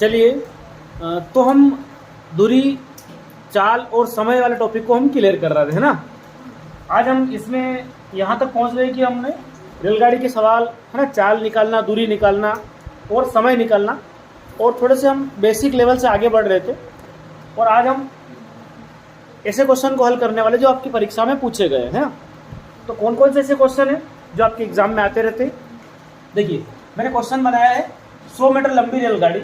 चलिए, तो हम दूरी, चाल और समय वाले टॉपिक को हम क्लियर कर रहे थे, है ना। आज हम इसमें यहाँ तक पहुँच गए कि हमने रेलगाड़ी के सवाल, है ना, चाल निकालना, दूरी निकालना और समय निकालना, और थोड़े से हम बेसिक लेवल से आगे बढ़ रहे थे। और आज हम ऐसे क्वेश्चन को हल करने वाले जो आपकी परीक्षा में पूछे गए हैं। तो कौन कौन से ऐसे क्वेश्चन हैं जो आपके एग्जाम में आते रहते हैं। देखिए, मैंने क्वेश्चन बनाया है 100 मीटर लंबी रेलगाड़ी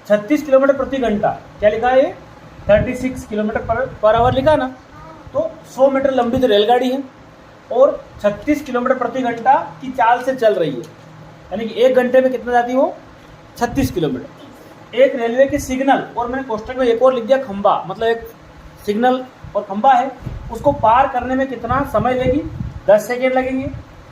36 किलोमीटर प्रति घंटा, क्या लिखा है, 36 किलोमीटर पर आवर लिखा ना। तो 100 मीटर लंबी तो रेलगाड़ी है और 36 किलोमीटर प्रति घंटा की चाल से चल रही है, यानी कि 1 घंटे में कितना जाती है वो, 36 किलोमीटर। एक रेलवे के सिग्नल, और मैंने क्वेश्चन में एक और लिख दिया खंबा, मतलब एक सिग्नल और खंबा है, उसको पार करने में कितना समय लेगी, 10 सेकेंड लगेंगे,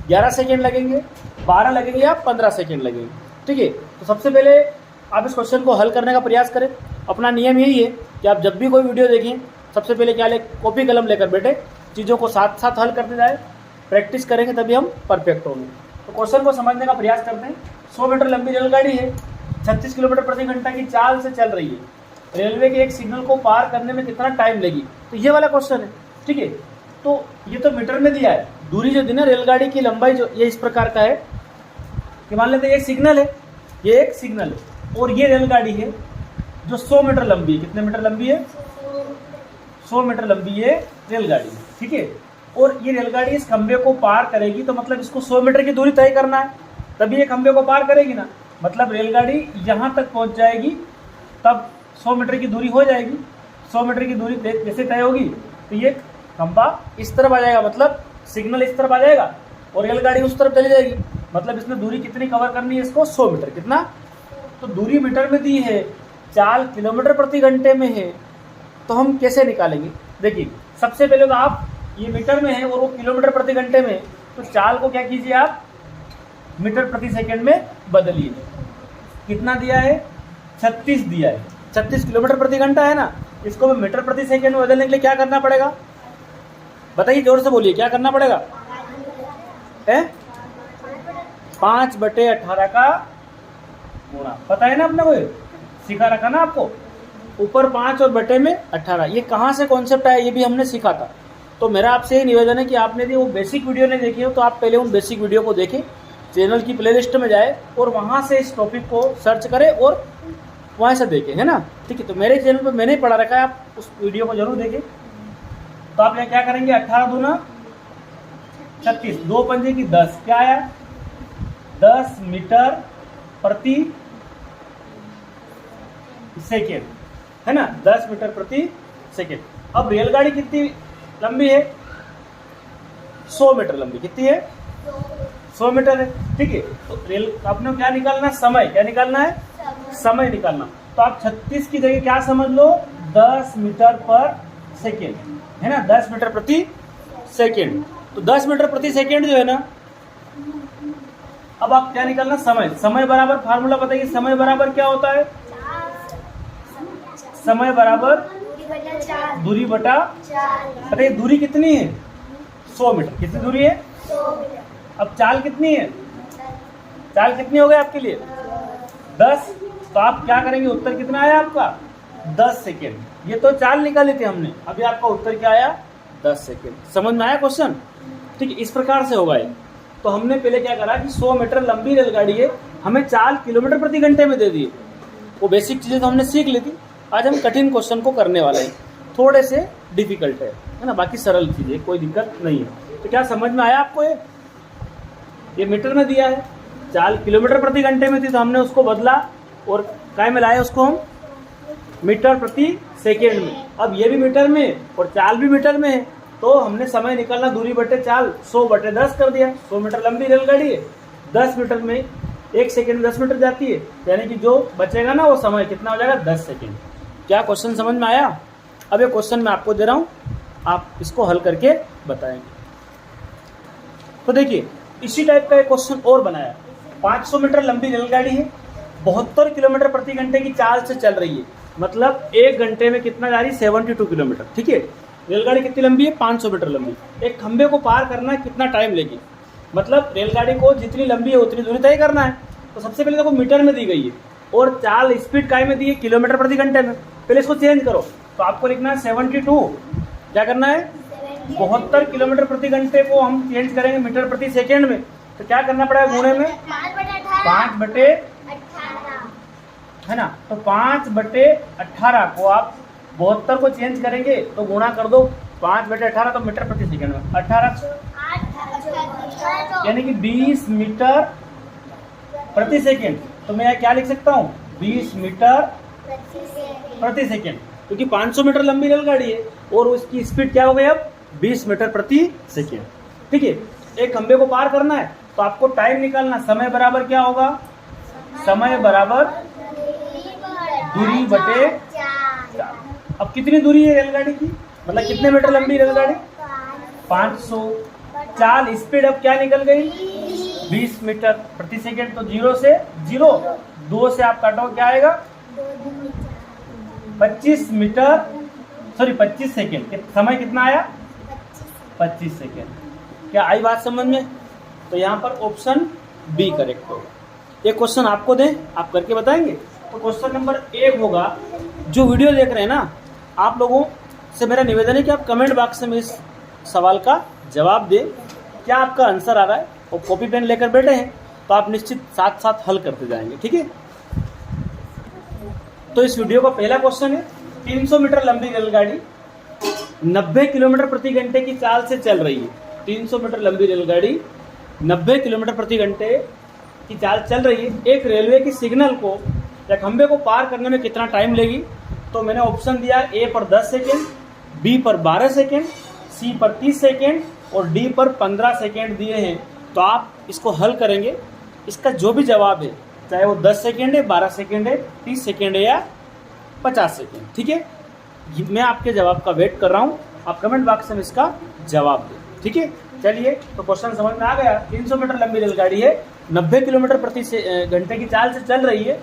11 सेकेंड लगेंगे, 12 लगेंगे या 15 सेकेंड लगेंगे। ठीक है, तो सबसे पहले आप इस क्वेश्चन को हल करने का प्रयास करें। अपना नियम यही है कि आप जब भी कोई वीडियो देखें, सबसे पहले क्या ले, कॉपी कलम लेकर बैठे, चीज़ों को साथ साथ हल करते जाए, प्रैक्टिस करेंगे तभी हम परफेक्ट होंगे। तो क्वेश्चन को समझने का प्रयास करते हैं। 100 मीटर लंबी रेलगाड़ी है, 36 किलोमीटर प्रति घंटा की चाल से चल रही है, रेलवे के एक सिग्नल को पार करने में कितना टाइम लगी, तो ये वाला क्वेश्चन है। ठीक है, तो ये तो मीटर में दिया है। दूरी जो दी ना, रेलगाड़ी की लंबाई जो ये इस प्रकार का है कि मान लेते हैं एक सिग्नल है, ये एक सिग्नल है और ये रेलगाड़ी है जो 100 मीटर लंबी है। कितने मीटर लंबी है, 100 मीटर लंबी ये रेलगाड़ी है। ठीक है, और ये रेलगाड़ी इस खंबे को पार करेगी, तो मतलब इसको 100 मीटर की दूरी तय करना है, तभी ये खंबे को पार करेगी ना। मतलब रेलगाड़ी यहाँ तक पहुँच जाएगी तब 100 मीटर की दूरी हो जाएगी। 100 मीटर की दूरी जैसे तय होगी तो ये खंबा इस तरफ आ जाएगा, मतलब सिग्नल इस तरफ आ जाएगा और रेलगाड़ी उस तरफ चली जाएगी। मतलब इसमें दूरी कितनी कवर करनी है इसको, 100 मीटर। कितना, तो दूरी मीटर में दी है, चाल किलोमीटर प्रति घंटे में है, तो हम कैसे निकालेंगे। देखिए, सबसे पहले तो आप, ये मीटर में है और वो किलोमीटर प्रति घंटे में, तो चाल को क्या कीजिए आप, मीटर प्रति सेकंड में बदलिए। कितना दिया है, 36 दिया है, 36 किलोमीटर प्रति घंटा है ना, इसको मैं मीटर प्रति सेकंड में बदलने के लिए क्या करना पड़ेगा, बताइए, जोर से बोलिए, क्या करना पड़ेगा, है 5/18 का गुणा। पता है ना, अपने को सिखा रखा ना आपको, ऊपर 5 और बटे में 18। ये कहाँ से कॉन्सेप्ट आया, ये भी हमने सीखा था। तो मेरा आपसे ये निवेदन है कि आपने वो बेसिक वीडियो नहीं देखी हो तो आप पहले उन बेसिक वीडियो को देखें, चैनल की प्लेलिस्ट में जाए और वहाँ से इस टॉपिक को सर्च करें और वहाँ से देखें, है ना। ठीक है, तो मेरे चैनल पर मैंने पढ़ा रखा है, आप उस वीडियो को जरूर देखें। तो आप यहाँ क्या करेंगे, 18 दूना 36, 2 पंजे की 10, क्या आया, 10 मीटर प्रति सेकेंड, है ना, 10 मीटर प्रति सेकेंड। अब रेलगाड़ी कितनी लंबी है, 100 मीटर लंबी, कितनी है, 100 मीटर है। ठीक है, तो रेल आपने क्या निकालना, समय, क्या निकालना है, समय निकालना। तो आप 36 की जगह क्या समझ लो, 10 मीटर पर सेकेंड, है ना, 10 मीटर प्रति सेकेंड। तो 10 मीटर प्रति सेकेंड जो है ना, अब आप क्या निकालना, समय। समय बराबर, फार्मूला बताइए, समय बराबर क्या होता है, समय बराबर दूरी बटा, बताइए दूरी कितनी है, 100 मीटर। कितनी दूरी है, 100 मीटर। अब चाल कितनी है, चाल कितनी हो गई आपके लिए, 10। तो आप क्या करेंगे, उत्तर कितना आया आपका, 10 सेकेंड। ये तो चाल निकाली थी हमने, अभी आपका उत्तर क्या आया, 10 सेकेंड। समझ में आया क्वेश्चन। ठीक है, इस प्रकार से होगा ये। तो हमने पहले क्या करा कि 100 मीटर लंबी रेलगाड़ी है, हमें चाल किलोमीटर प्रति घंटे में दे दी। वो बेसिक चीज़ें तो हमने सीख ली थी। आज हम कठिन क्वेश्चन को करने वाले हैं, थोड़े से डिफिकल्ट है ना, बाकी सरल चीज़ें, कोई दिक्कत नहीं है। तो क्या समझ में आया आपको, ये मीटर में दिया है, चाल किलोमीटर प्रति घंटे में थी तो हमने उसको बदला और काय में लाया उसको हम, मीटर प्रति सेकेंड में। अब ये भी मीटर में और चाल भी मीटर में है, तो हमने समय निकालना, दूरी बटे चाल 100/10 कर दिया। 100 मीटर लंबी रेलगाड़ी है, 10 मीटर में 1 सेकेंड में 10 मीटर जाती है, यानी कि जो बचेगा ना वो समय कितना हो जाएगा, 10 सेकेंड। क्या क्वेश्चन समझ में आया। अब ये क्वेश्चन मैं आपको दे रहा हूँ, आप इसको हल करके बताएंगे। तो देखिए, इसी टाइप का एक क्वेश्चन और बनाया। 500 मीटर लंबी रेलगाड़ी है, 72 किलोमीटर प्रति घंटे की चाल से चल रही है, मतलब 1 घंटे में कितना जा रही है, 72 किलोमीटर। ठीक है, रेलगाड़ी कितनी लंबी है, 500 मीटर लंबी। एक खंबे को पार करना कितना टाइम लेगी, मतलब रेलगाड़ी को जितनी लंबी है उतनी दूरी तय करना है। तो सबसे पहले देखो मीटर में दी गई है, और चाल स्पीड काय में दी है, किलोमीटर प्रति घंटे में। पहले इसको चेंज करो, तो आपको लिखना है 72, क्या करना है 72 किलोमीटर प्रति घंटे को हम चेंज करेंगे मीटर प्रति सेकेंड में। तो क्या करना पड़ेगा गुणे में 5/18 है ना। तो 5/18 को आप 72 को चेंज करेंगे तो गुणा कर दो 5/18 तो मीटर प्रति सेकेंड में 18 यानी कि 20 मीटर प्रति सेकेंड। तो मैं क्या लिख सकता हूँ 20 मीटर प्रति सेकेंड, क्योंकि 500 मीटर लंबी रेलगाड़ी है और उसकी स्पीड क्या हो गई अब 20 मीटर प्रति सेकेंड। ठीक है, एक खंबे को पार करना है तो आपको टाइम निकालना, समय बराबर क्या होगा, समय बराबर दूरी बटे 4। अब कितनी दूरी है रेलगाड़ी की, मतलब कितने मीटर लंबी रेलगाड़ी 500। चाल स्पीड अब क्या निकल गई 20 मीटर प्रति सेकेंड। तो 0 से 0, 2 से आप काटो क्या आएगा 25 मीटर, सॉरी 25 सेकेंड। समय कितना आया 25 सेकेंड। क्या आई बात समझ में? तो यहाँ पर ऑप्शन बी करेक्ट होगा। एक क्वेश्चन आपको दें, आप करके बताएंगे। तो क्वेश्चन नंबर 1 होगा, जो वीडियो देख रहे हैं ना, आप लोगों से मेरा निवेदन है कि आप कमेंट बॉक्स में इस सवाल का जवाब दें। क्या आपका आंसर आ रहा है, और कॉपी पेन लेकर बैठे हैं तो आप निश्चित साथ साथ हल करते जाएंगे। ठीक है, तो इस वीडियो का पहला क्वेश्चन है, 300 मीटर लंबी रेलगाड़ी 90 किलोमीटर प्रति घंटे की चाल से चल रही है। 300 मीटर लंबी रेलगाड़ी 90 किलोमीटर प्रति घंटे की चाल चल रही है। एक रेलवे की सिग्नल को या खंबे को पार करने में कितना टाइम लेगी? तो मैंने ऑप्शन दिया ए पर 10 सेकेंड, बी पर 12 सेकेंड, सी पर 30 सेकेंड और डी पर 15 सेकेंड दिए हैं। तो आप इसको हल करेंगे, इसका जो भी जवाब है, चाहे वो 10 सेकेंड है, 12 सेकेंड है, 30 सेकेंड है या 50 सेकेंड। ठीक है, मैं आपके जवाब का वेट कर रहा हूँ, आप कमेंट बॉक्स में इसका जवाब दें। ठीक है, चलिए, तो क्वेश्चन समझ में आ गया। 300 मीटर लंबी रेलगाड़ी है, 90 किलोमीटर प्रति घंटे की चाल से चल रही है।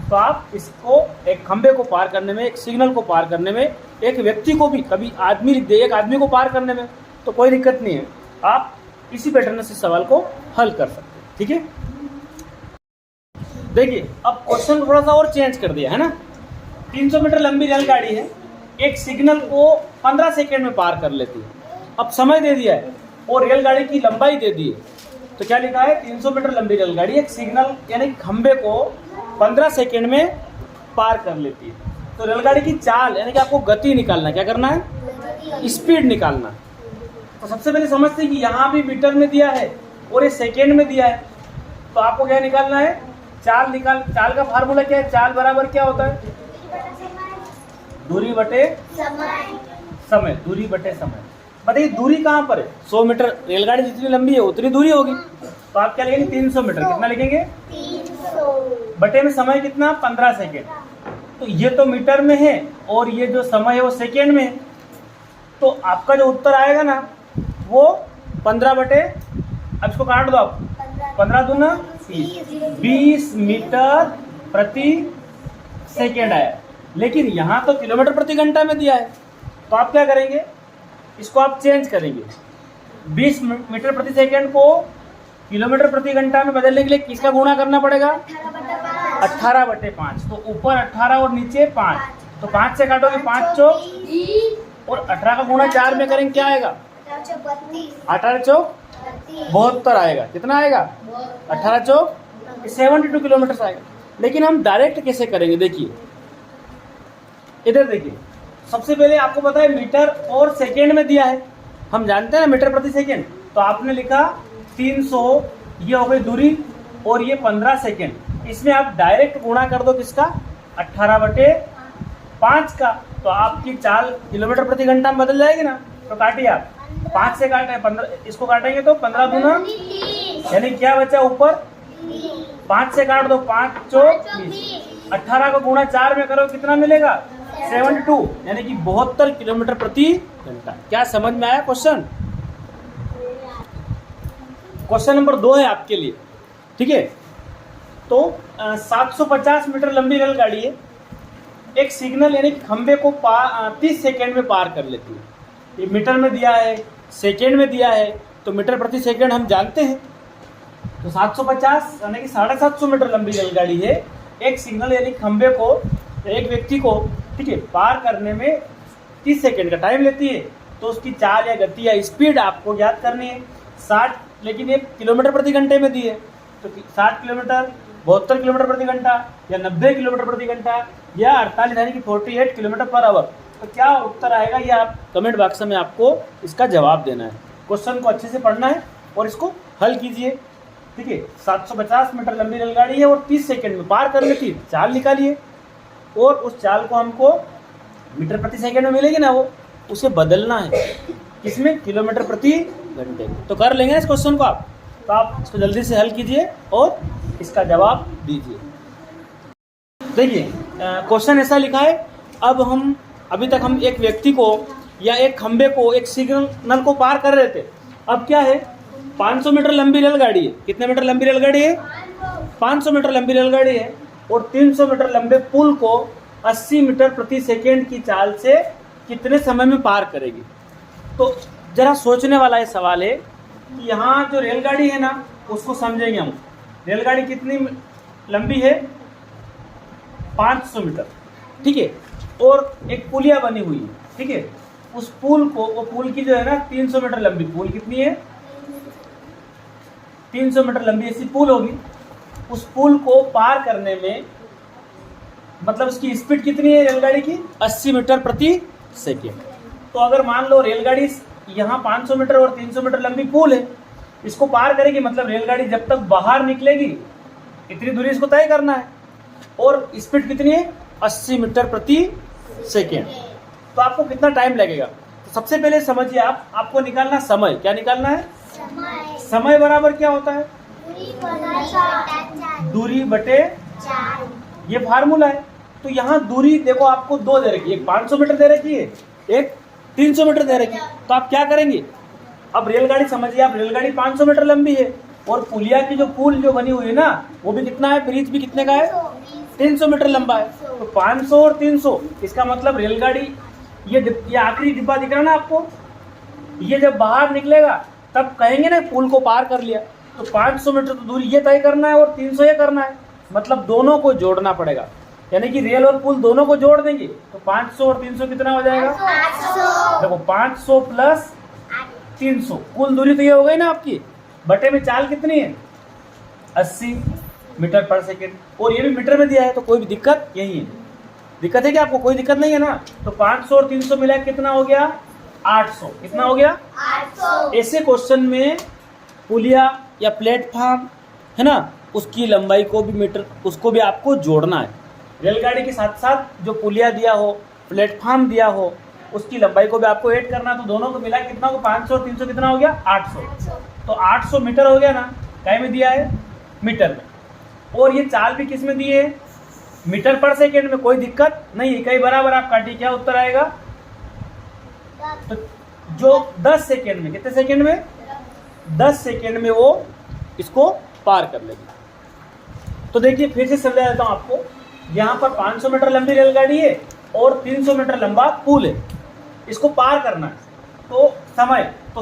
तो आप इसको एक खंबे को पार करने में, एक सिग्नल को पार करने में, एक व्यक्ति को भी, कभी आदमी लिख दे, एक आदमी को पार करने में तो कोई दिक्कत नहीं है। आप इसी पैटर्न से सवाल को हल कर सकते हैं। ठीक है, देखिए अब क्वेश्चन थोड़ा सा और चेंज कर दिया है ना। 300 मीटर लंबी रेलगाड़ी है, एक सिग्नल को 15 सेकेंड में पार कर लेती है। अब समय दे दिया है और रेलगाड़ी की लंबाई दे दी है। तो क्या लिखा है 300 मीटर लंबी रेलगाड़ी एक सिग्नल यानी खंबे को 15 सेकेंड में पार कर लेती है। तो रेलगाड़ी की चाल यानी कि आपको गति निकालना, क्या करना है स्पीड निकालना। तो सबसे पहले समझते हैं कि यहाँ भी मीटर में दिया है और ये सेकेंड में दिया है। तो आपको क्या निकालना है चाल का फार्मूला क्या है, चाल बराबर क्या होता है दूरी बटे समय, दूरी बटे समय। बताइए दूरी कहाँ पर है, 100 मीटर रेलगाड़ी जितनी लंबी है उतनी दूरी होगी। तो आप क्या लिखेंगे 300 मीटर, कितना लिखेंगे 300 बटे में समय कितना 15 सेकेंड। तो ये तो मीटर में है और ये जो समय है वो सेकेंड में है। तो आपका जो उत्तर आएगा ना वो 15 बटे, अब इसको काट दो आप, 15 दूना 20 मीटर प्रति सेकेंड आया। लेकिन यहाँ तो किलोमीटर प्रति घंटा में दिया है। तो आप क्या करेंगे, इसको आप चेंज करेंगे, 20 मीटर प्रति सेकेंड को किलोमीटर प्रति घंटा में बदलने के लिए किसका गुणा करना पड़ेगा 18 बटे 5। तो ऊपर 18 और नीचे 5, तो 5 से काटोगे 5 चौक और 18 का गुणा 4 में करेंगे क्या आएगा 18 चौक 72 आएगा। कितना आएगा 18 चौक 72 किलोमीटर आएगा। लेकिन हम डायरेक्ट कैसे करेंगे, देखिए इधर देखिए, सबसे पहले आपको पता है मीटर और सेकेंड में दिया है, हम जानते हैं ना मीटर प्रति सेकेंड। तो आपने लिखा 300, ये हो गई दूरी और ये 15 सेकेंड। इसमें आप डायरेक्ट गुणा कर दो किसका 18 बटे 5 का। तो आपकी चाल किलोमीटर प्रति घंटा में बदल जाएगी ना। तो काटिए आप, 5 से काटे 15, इसको काटेंगे तो 15 दूना यानी क्या बचा ऊपर 5 से काट दो 5 चौक 20, 18 का गुणा 4 में करो कितना मिलेगा 72 यानी कि 72 किलोमीटर प्रति घंटा। क्या समझ में आया क्वेश्चन? क्वेश्चन नंबर 2 है आपके लिए। ठीक है, तो 750 मीटर लंबी रेलगाड़ी है, एक सिग्नल यानी खंबे को 30 सेकेंड में पार कर लेती है। ये मीटर में दिया है, सेकेंड में दिया है, तो मीटर प्रति सेकेंड हम जानते हैं। तो 750 यानी कि 750 मीटर लंबी रेलगाड़ी है, एक सिग्नल यानी खंबे को, एक व्यक्ति को, ठीक है, पार करने में 30 सेकेंड का टाइम लेती है, तो उसकी चाल या गति या स्पीड आपको ज्ञात करनी है। 60, लेकिन ये किलोमीटर प्रति घंटे में दी है, तो 60 किलोमीटर, 72 किलोमीटर प्रति घंटा, या 90 किलोमीटर प्रति घंटा, या 48 यानी कि 48 किलोमीटर पर आवर। तो क्या उत्तर आएगा, ये आप कमेंट बॉक्स में आपको इसका जवाब देना है। क्वेश्चन को अच्छे से पढ़ना है और इसको हल कीजिए, ठीक है। 750 मीटर लंबी रेलगाड़ी है और 30 सेकेंड में पार कर लेती है, चाल निकालिए, और उस चाल को हमको मीटर प्रति सेकेंड में मिलेगी ना, वो उसे बदलना है किसमें, किलोमीटर प्रति घंटे। तो कर लेंगे इस क्वेश्चन को आप, तो आप इसको जल्दी से हल कीजिए और इसका जवाब दीजिए। देखिए क्वेश्चन ऐसा लिखा है, अभी तक हम एक व्यक्ति को या एक खंबे को, एक सिग्नल को पार कर रहे थे। अब क्या है, 500 मीटर लंबी रेलगाड़ी है। कितने मीटर लंबी रेलगाड़ी है, 500 मीटर लंबी रेलगाड़ी है, और 300 मीटर लंबे पुल को 80 मीटर प्रति सेकेंड की चाल से कितने समय में पार करेगी। तो जरा सोचने वाला ये सवाल है कि यहाँ जो रेलगाड़ी है ना, उसको समझेंगे हम। रेलगाड़ी कितनी लंबी है, 500 मीटर, ठीक है, और एक पुलिया बनी हुई है, ठीक है। उस पुल को, वो पुल की जो है ना 300 मीटर लंबी, पुल कितनी है, 300 मीटर लंबी ऐसी पुल होगी। उस पुल को पार करने में, मतलब उसकी स्पीड कितनी है रेलगाड़ी की, 80 मीटर प्रति सेकेंड। तो अगर मान लो रेलगाड़ी यहाँ 500 मीटर और 300 मीटर लंबी पुल है, इसको पार करेगी, मतलब रेलगाड़ी जब तक बाहर निकलेगी इतनी दूरी इसको तय करना है, और स्पीड कितनी है, 80 मीटर प्रति सेकेंड। तो आपको कितना टाइम लगेगा, तो सबसे पहले समझिए आपको निकालना समय। क्या निकालना है, समय बराबर क्या होता है, दूरी बटे, ये फार्मूला है। तो यहाँ दूरी देखो आपको दो दे रखी है, एक 500 मीटर दे रखी है, एक 300 मीटर दे रखी है। तो आप क्या करेंगे, अब रेलगाड़ी समझिए, आप रेलगाड़ी 500 मीटर लंबी है, और पुलिया की जो पुल जो बनी हुई है ना, वो भी कितना है, ब्रिज भी कितने का है, 300 मीटर लंबा है। तो 500 और 300, इसका मतलब रेलगाड़ी, ये आखिरी डिब्बा दिख रहा है ना आपको, ये जब बाहर निकलेगा तब कहेंगे ना पुल को पार कर लिया। तो 500 मीटर तो दूरी ये तय करना है और 300 ये करना है, मतलब दोनों को जोड़ना पड़ेगा, यानी कि रेल और पुल दोनों को जोड़ देंगे। तो 500 और 300 कितना हो जाएगा, 500। देखो 500 प्लस 300, कुल दूरी तो ये हो गई ना आपकी, बटे में चाल कितनी है, 80 मीटर पर सेकेंड, और ये भी मीटर में दिया है, तो कोई भी दिक्कत यही है। दिक्कत है क्या आपको, कोई दिक्कत नहीं है ना। तो 500 और 300 मिला कितना हो गया, 800। कितना हो गया, 800। ऐसे क्वेश्चन में पुलिया या प्लेटफॉर्म है ना, उसकी लंबाई को भी मीटर, उसको भी आपको जोड़ना है। रेलगाड़ी के साथ साथ जो पुलिया दिया हो, प्लेटफॉर्म दिया हो, उसकी लंबाई को भी आपको ऐड करना। तो दोनों को मिला कितना हो, 500 और 300 कितना हो गया, 800। तो 800 मीटर हो गया ना, काय में दिया है, मीटर में, और ये चाल भी किस में दी है, मीटर पर सेकेंड में। कोई दिक्कत नहीं है, कई बराबर आप काटिए, क्या उत्तर आएगा, तो जो 10 सेकेंड में, कितने सेकेंड में, 10 सेकेंड में वो इसको पार कर लेगी। तो देखिए फिर से समझा देता हूं आपको, यहाँ पर 500 मीटर लंबी रेलगाड़ी है और 300 मीटर लंबा पुल है, इसको पार करना है। तो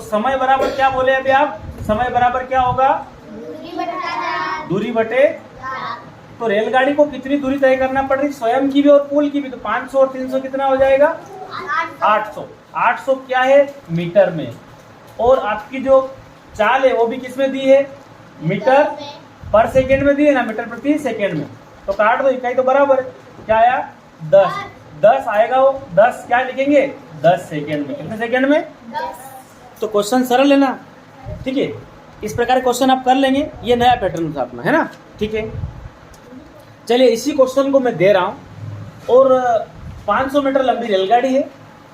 समय बराबर क्या बोले अभी आप, समय बराबर क्या होगा, दूरी बटे। तो रेलगाड़ी को कितनी दूरी तय करना पड़ रही, स्वयं की भी और पुल की भी। तो 500 और 300 कितना हो जाएगा, 800। 800 क्या है, मीटर में, और आपकी जो चाल है वो भी किस में दी है, मीटर पर सेकेंड में दी है ना, मीटर प्रति सेकेंड में। तो काट दो, इकाई तो बराबर है, क्या आया, 10 आएगा, वो 10 क्या लिखेंगे, 10 सेकेंड में। कितने सेकेंड में, 10। तो क्वेश्चन सरल है ना, ठीक है। इस प्रकार क्वेश्चन आप कर लेंगे, ये नया पैटर्न था अपना, है ना, ठीक है। चलिए इसी क्वेश्चन को मैं दे रहा हूँ, और 500 मीटर लंबी रेलगाड़ी है,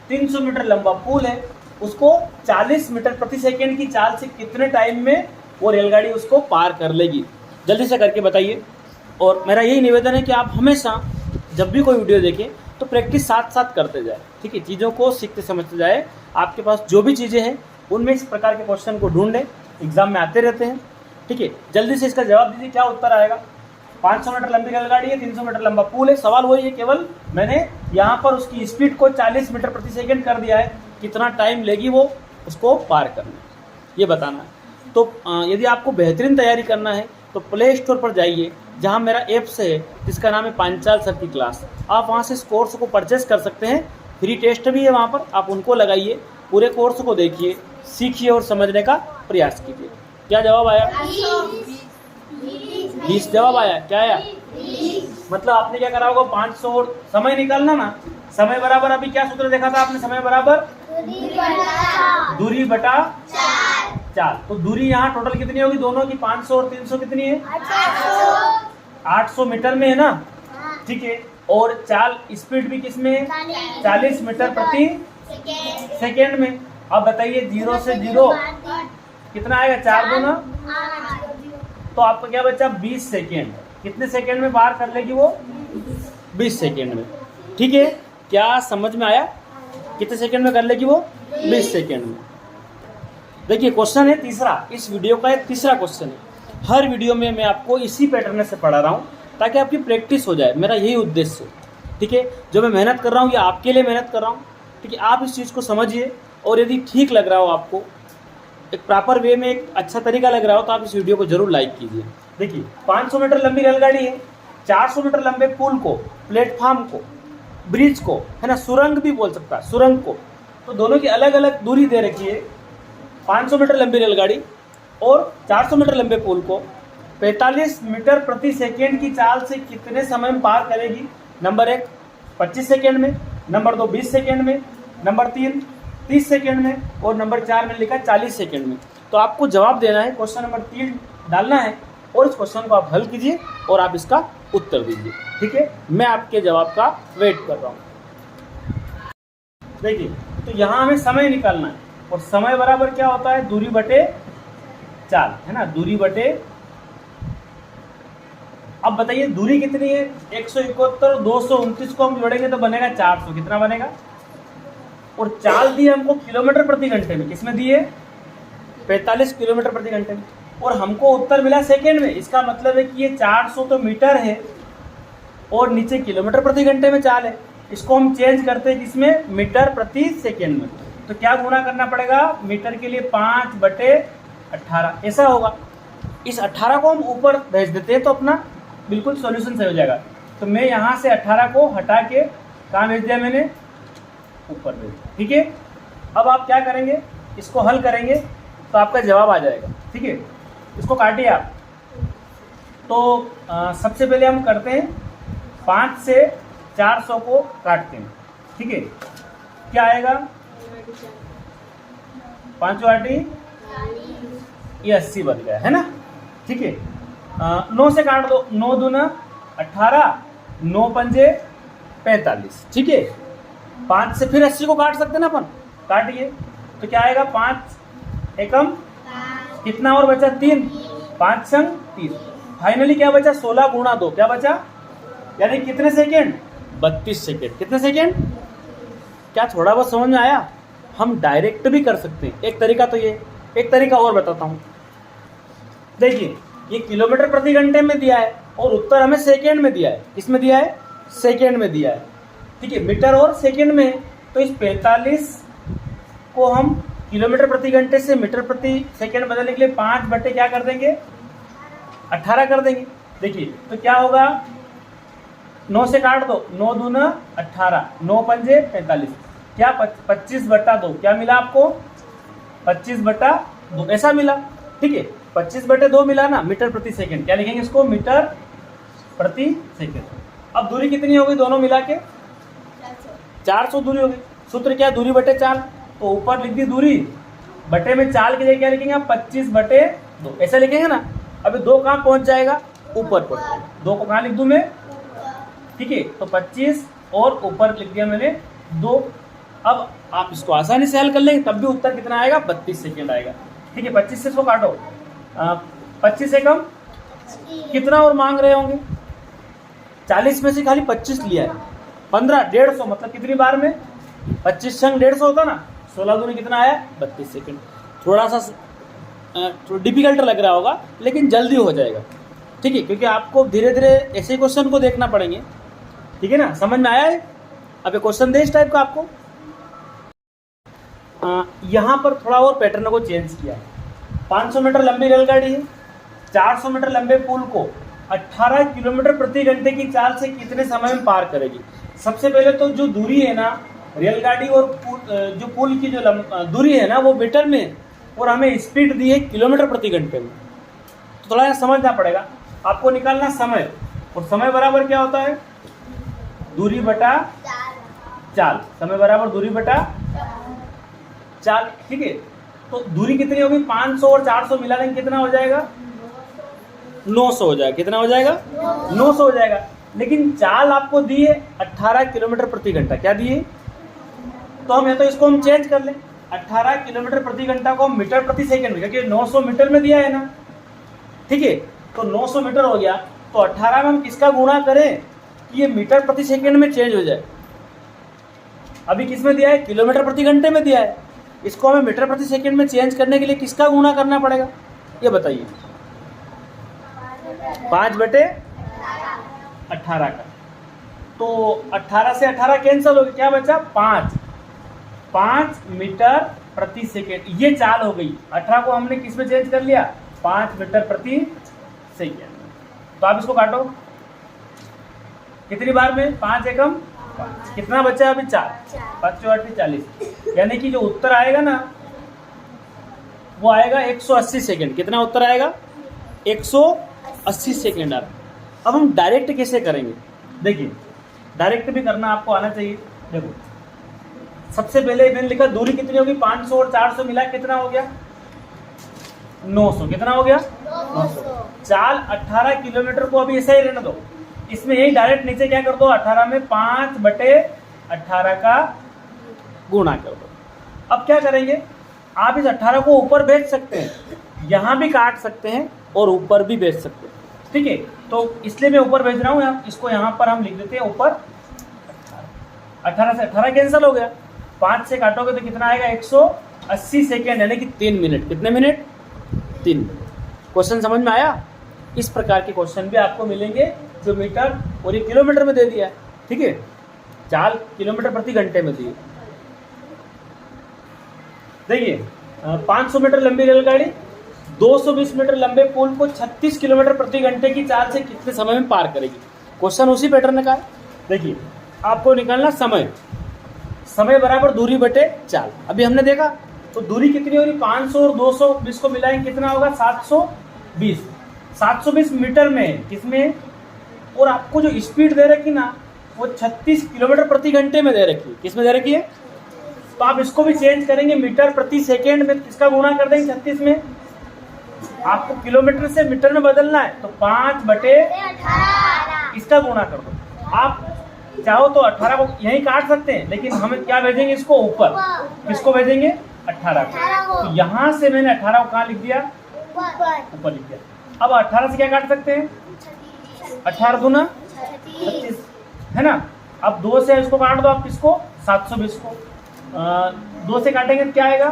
300 मीटर लंबा पुल है, उसको 40 मीटर प्रति सेकेंड की चाल से कितने टाइम में वो रेलगाड़ी उसको पार कर लेगी, जल्दी से करके बताइए। और मेरा यही निवेदन है कि आप हमेशा जब भी कोई वीडियो देखें तो प्रैक्टिस साथ साथ करते जाए, ठीक है, चीज़ों को सीखते समझते जाए। आपके पास जो भी चीज़ें हैं उनमें इस प्रकार के क्वेश्चन को ढूंढें, एग्जाम में आते रहते हैं, ठीक है। जल्दी से इसका जवाब दीजिए, क्या उत्तर आएगा। 500 मीटर लंबी रेलगाड़ी है, 300 मीटर लंबा पुल है, सवाल वही है, केवल मैंने यहाँ पर उसकी स्पीड को 40 मीटर प्रति सेकेंड कर दिया है, कितना टाइम लेगी वो उसको पार करने, ये बताना है। तो यदि आपको बेहतरीन तैयारी करना है तो प्ले स्टोर पर जाइए, जहाँ मेरा ऐप्स है जिसका नाम है पांचाल सर की क्लास। आप वहाँ से इस कोर्स को परचेस कर सकते हैं, फ्री टेस्ट भी है वहाँ पर, आप उनको लगाइए, पूरे कोर्स को देखिए, सीखिए और समझने का प्रयास कीजिए। क्या जवाब आया? 20 जवाब आया। क्या आया? मतलब आपने क्या करा होगा, 500 और समय निकालना ना, समय बराबर अभी क्या सूत्र देखा था आपने, समय बराबर दूरी बटा चाल। तो दूरी यहाँ टोटल कितनी होगी दोनों की, 500 और 300 कितनी है? 800 मीटर में है ना, ठीक है। और चाल स्पीड भी किसमें है? 40 मीटर प्रति सेकेंड में। अब बताइए 0 से 0 कितना आएगा, 4 दूना, तो आपको क्या बचा 20 सेकेंड। कितने सेकेंड में पार कर लेगी वो? 20 सेकेंड में, ठीक है। क्या समझ में आया? कितने सेकेंड में कर लेगी वो? 20 सेकेंड में। देखिए क्वेश्चन है तीसरा, इस वीडियो का एक तीसरा क्वेश्चन है। हर वीडियो में मैं आपको इसी पैटर्न से पढ़ा रहा हूँ ताकि आपकी प्रैक्टिस हो जाए, मेरा यही उद्देश्य है, ठीक है। जो मैं मेहनत कर रहा हूँ ये आपके लिए मेहनत कर रहा हूँ, ठीक है। आप इस चीज़ को समझिए और यदि ठीक लग रहा हो आपको, एक प्रॉपर वे में एक अच्छा तरीका लग रहा हो, तो आप इस वीडियो को जरूर लाइक कीजिए। देखिए 500 मीटर लंबी रेलगाड़ी है, 400 मीटर लंबे पुल को, प्लेटफॉर्म को, ब्रिज को, है ना, सुरंग भी बोल सकता है, सुरंग को, तो दोनों की अलग अलग दूरी दे रखी है। 500 मीटर लंबी रेलगाड़ी और 400 मीटर लंबे पुल को 45 मीटर प्रति सेकेंड की चाल से कितने समय में पार करेगी? नंबर 1 25 सेकेंड में, नंबर 2 20 सेकेंड में, नंबर 3 30 सेकेंड में, और नंबर 4 में लिखा 40 सेकेंड में। तो आपको जवाब देना है, क्वेश्चन नंबर 3 डालना है और इस क्वेश्चन को आप हल कीजिए और आप इसका उत्तर दीजिए, ठीक है। मैं आपके जवाब का वेट कर रहा हूँ। देखिए तो यहाँ हमें समय निकालना है और समय बराबर क्या होता है, दूरी बटे चाल, है ना, दूरी बटे। अब बताइए दूरी कितनी है, 171, 229 को हम जोड़ेंगे तो बनेगा 400, कितना बनेगा? और चाल दी हमको किलोमीटर प्रति घंटे में, किसमें दी है? 45 किलोमीटर प्रति घंटे में, और हमको उत्तर मिला सेकेंड में। इसका मतलब है कि ये 400 तो मीटर है और नीचे किलोमीटर प्रति घंटे में चाल है। इसको हम चेंज करते हैं किसमें, मीटर प्रति सेकेंड में। तो क्या गुणा करना पड़ेगा, मीटर के लिए 5/18 ऐसा होगा। इस 18 को हम ऊपर भेज देते हैं तो अपना बिल्कुल सॉल्यूशन सही हो जाएगा। तो मैं यहाँ से 18 को हटा के कहाँ भेज दिया मैंने, ऊपर भेज दिया, ठीक है। अब आप क्या करेंगे, इसको हल करेंगे तो आपका जवाब आ जाएगा, ठीक है। इसको काटिए आप। तो सबसे पहले हम करते हैं 5 से 400 को काटते हैं, ठीक है। क्या आएगा, 5 वाटी ये 80 बन गया, है ना, ठीक है। 9 से काट दो, 9 दूना 18, 9 पंजे 45, ठीक है। 5 से फिर 80 को काट सकते हैं ना अपन, काटिए। तो क्या आएगा, 5 एकम कितना और बचा, 3, 5 संग 30, फाइनली क्या बचा, 16 गुणा 2, क्या बचा, यानी कितने सेकेंड, 32 सेकेंड। कितने सेकेंड? क्या थोड़ा बहुत समझ में आया? हम डायरेक्ट भी कर सकते हैं, एक तरीका तो ये, एक तरीका और बताता हूँ। देखिए ये किलोमीटर प्रति घंटे में दिया है और उत्तर हमें सेकेंड में दिया है। किसमें दिया है, सेकेंड में दिया है, ठीक है। मीटर और सेकेंड में, तो इस 45 को हम किलोमीटर प्रति घंटे से मीटर प्रति सेकेंड बदलने के लिए 5 बटे क्या कर देंगे, 18 कर देंगे। देखिए तो क्या होगा, 9 से काट दो, 9 दूना 18, 9 पंजे 45, क्या 25/2, क्या मिला आपको, 25/2 ऐसा मिला, ठीक है। 25/2 मिला ना, मीटर प्रति सेकेंड। क्या लिखेंगे इसको, मीटर प्रति सेकेंड। अब दूरी कितनी हो गई दोनों मिला के, 400 दूरी हो गई। सूत्र क्या, दूरी बटे चाल, तो ऊपर लिख दी दूरी, बटे में चाल की जगह क्या लिखेंगे आप, 25/2 ऐसा लिखेंगे ना। अभी 2 कहाँ पहुंच जाएगा, ऊपर पहुंच जाएगा। 2 को कहाँ लिख दूं मैं, ठीक है। तो 25 और ऊपर लिख दिया मैंने 2। अब आप इसको आसानी से हल कर लेंगे, तब भी उत्तर कितना आएगा, 32 सेकेंड आएगा, ठीक है। 25 से इसको काटो, 25 से कम कितना और मांग रहे होंगे, 40 में से खाली 25 लिया है, 15, 150, मतलब कितनी बार में, 25 संग 150 होता ना, 16 दूनी कितना आया, 32 सेकेंड। थोड़ा सा डिफिकल्ट लग रहा होगा लेकिन जल्दी हो जाएगा, ठीक है, क्योंकि आपको धीरे धीरे ऐसे क्वेश्चन को देखना पड़ेंगे, ठीक है ना। समझ में आया है? अब ये क्वेश्चन दे इस टाइप का आपको। यहाँ पर थोड़ा और पैटर्न को चेंज किया है। 500 मीटर लंबी रेलगाड़ी है, 400 मीटर लंबे पुल को 18 किलोमीटर प्रति घंटे की चाल से कितने समय में पार करेगी। सबसे पहले तो जो दूरी है ना रेलगाड़ी और जो पुल की जो दूरी है ना वो मीटर में, और हमें स्पीड दी है किलोमीटर प्रति घंटे में। तो थोड़ा समझना पड़ेगा आपको। निकालना समय, और समय बराबर क्या होता है, दूरी बटा चाल। समय बराबर दूरी बटा चाल, ठीक है। तो दूरी कितनी होगी, 500 और 400 मिला लेंगे कितना हो जाएगा, 900 हो जाएगा। कितना हो जाएगा, 900 हो जाएगा। लेकिन चाल आपको दी है 18 किलोमीटर प्रति घंटा। क्या दी है, तो हम या तो इसको हम चेंज कर लें, 18 किलोमीटर प्रति घंटा को हम मीटर प्रति सेकंड में, क्योंकि 900 मीटर में दिया है ना, ठीक है। तो 900 मीटर हो गया, तो 18 में हम किसका गुणा करें कि ये मीटर प्रति सेकंड में चेंज हो जाए। अभी किस में दिया है, किलोमीटर प्रति घंटे में दिया है। इसको हमें मीटर प्रति सेकंड में चेंज करने के लिए किसका गुणा करना पड़ेगा, ये बताइए। 5/18 का। तो 18 से 18 कैंसिल हो गया, क्या बचा, 5 मीटर प्रति सेकेंड। ये चाल हो गई। 18 को हमने किस में चेंज कर लिया, 5 मीटर प्रति सेकेंड। तो आप इसको काटो कितनी बार में, 5 एकम 5। कितना बचा अभी, 4। 5 × 8 = 40। यानी कि जो उत्तर आएगा ना वो आएगा 180 सेकेंड। कितना उत्तर आएगा, 180 सेकेंड। अब हम डायरेक्ट कैसे करेंगे, देखिए डायरेक्ट भी करना आपको आना चाहिए। देखो सबसे पहले मैंने लिखा दूरी कितनी होगी, 500 और 400 मिला कितना हो गया, 900। कितना हो गया, 900। चाल 18 किलोमीटर को अभी ऐसा ही रहने दो। इसमें यही डायरेक्ट नीचे क्या कर दो, 18 में 5/18 का गुणा कर दो। अब क्या करेंगे, आप इस 18 को ऊपर भेज सकते हैं, यहाँ भी काट सकते हैं और ऊपर भी भेज सकते हैं, ठीक है। तो इसलिए मैं ऊपर भेज रहा हूँ, इसको यहाँ पर हम लिख देते हैं ऊपर 18 से 18 कैंसिल हो गया। 5 से काटोगे तो कितना आएगा, 180 सेकेंड, यानी कि 3 मिनट। कितने मिनट, 3 मिनट। क्वेश्चन समझ में आया। इस प्रकार के क्वेश्चन भी आपको मिलेंगे जो मीटर और ये किलोमीटर में दे दिया है, ठीक है। चाल किलोमीटर प्रति घंटे में दी है। देखिए 500 मीटर लंबी रेलगाड़ी 220 मीटर लंबे पुल को 36 किलोमीटर प्रति घंटे की चाल से कितने समय में पार करेगी। क्वेश्चन उसी पैटर्न का है। देखिए आपको निकालना समय, समय बराबर दूरी बटे चाल। अभी हमने देखा तो दूरी कितनी होगी, 500 और 220 को मिलाएंगे कितना होगा, 720। 720 मीटर में किसमें, और आपको जो स्पीड दे रखी ना वो 36 किलोमीटर प्रति घंटे में दे रखी है। किसमें दे रखी है, तो आप इसको भी चेंज करेंगे मीटर प्रति सेकेंड में, किसका गुणा कर देंगे 36 में। आपको किलोमीटर से मीटर में बदलना है तो 5/18 इसका गुणा कर दो। आप चाहो तो 18 को यहीं काट सकते हैं, लेकिन हमें क्या भेजेंगे, इसको ऊपर। किसको भेजेंगे, 18 को। तो यहाँ से मैंने 18 को कहाँ लिख दिया, ऊपर लिख दिया। अब 18 से क्या काट सकते हैं, 18 दूना 36 है ना। अब 2 से इसको काट दो आप, किसको, 720 को। 2 से काटेंगे तो क्या आएगा,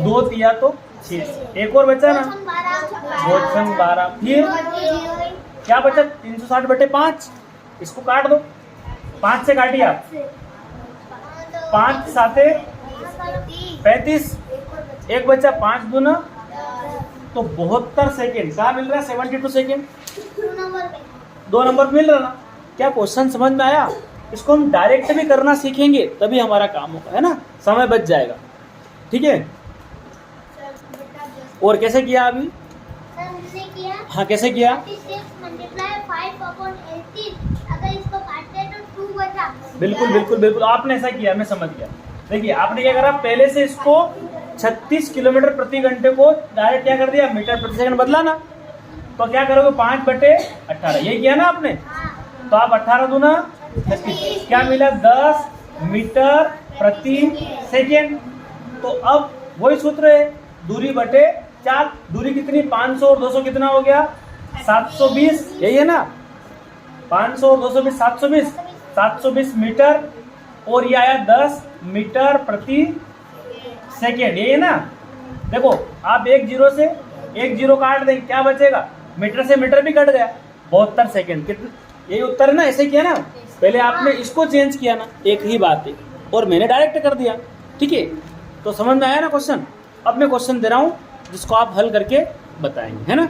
2 दिया तो 6। एक और बचा ना, 12। फिर क्या बचा, 360/5। इसको काट दो, 5 से काटिए आप, 5 × 7 = 35। एक बचा, 5 दूना तो 72 सेकेंड। कहाँ मिल रहा है, 72 सेकेंड। 2 नंबर मिल रहा ना। क्या क्वेश्चन समझ में आया। इसको हम डायरेक्ट भी करना सीखेंगे तभी हमारा काम होगा, है ना, समय बच जाएगा, ठीक है। और कैसे किया अभी, हाँ कैसे किया, बिल्कुल बिल्कुल बिल्कुल आपने ऐसा किया, मैं समझ गया। देखिए आपने क्या करा, पहले से इसको 36 किलोमीटर प्रति घंटे को डायरेक्ट क्या कर दिया, मीटर प्रति सेकंड बदला ना। तो क्या करोगे, 5/18 यही किया ना आपने। तो आप 18 दूना 36, क्या मिला, 10 मीटर प्रति सेकेंड। तो अब वही सूत्र है, दूरी बटे चाल। दूरी कितनी, 500 और 200 कितना हो गया, 720, यही है ना। 500 और 220 720, 720 मीटर, और ये आया 10 मीटर प्रति सेकेंड, यही है ना। देखो आप 1 0 से 1 0 काट देंगे, क्या बचेगा, मीटर से मीटर भी कट गया, 72 सेकेंड। कितना, यही उत्तर है ना। ऐसे किया ना, पहले आपने इसको चेंज किया ना, एक ही बात है, और मैंने डायरेक्ट कर दिया, ठीक है। तो समझ में आया ना क्वेश्चन। अब मैं क्वेश्चन दे रहा हूँ जिसको आप हल करके बताएंगे, है ना।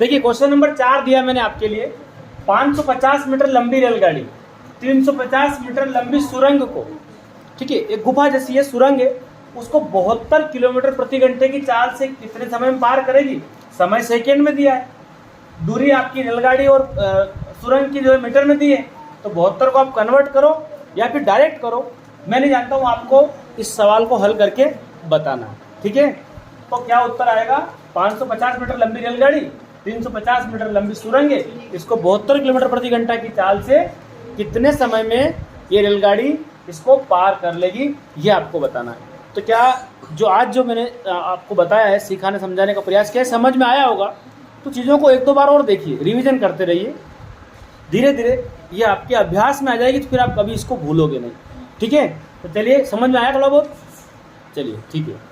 देखिए क्वेश्चन नंबर 4 दिया मैंने आपके लिए, 550 मीटर लंबी रेलगाड़ी 350 मीटर लंबी सुरंग को, ठीक है, एक गुफा जैसी है सुरंग है, उसको 72 किलोमीटर प्रति घंटे की चाल से कितने समय में पार करेगी? समय सेकेंड में दिया है, दूरी आपकी रेलगाड़ी और सुरंग की जो है मीटर में दी है, तो 72 को आप कन्वर्ट करो या फिर डायरेक्ट करो, मैं नहीं जानता हूँ, आपको इस सवाल को हल करके बताना, ठीक है। तो क्या उत्तर आएगा? 550 मीटर लंबी रेलगाड़ी 350 मीटर लंबी सुरंग है, इसको 72 किलोमीटर प्रति घंटा की चाल से कितने समय में ये रेलगाड़ी इसको पार कर लेगी, ये आपको बताना है। तो क्या जो आज जो मैंने आपको बताया है, सिखाने समझाने का प्रयास किया है, समझ में आया होगा? तो चीज़ों को 1-2 बार और देखिए, रिवीजन करते रहिए, धीरे धीरे ये आपके अभ्यास में आ जाएगी, तो फिर आप कभी इसको भूलोगे नहीं, ठीक है। तो चलिए, समझ में आया थोड़ा बहुत? चलिए ठीक है।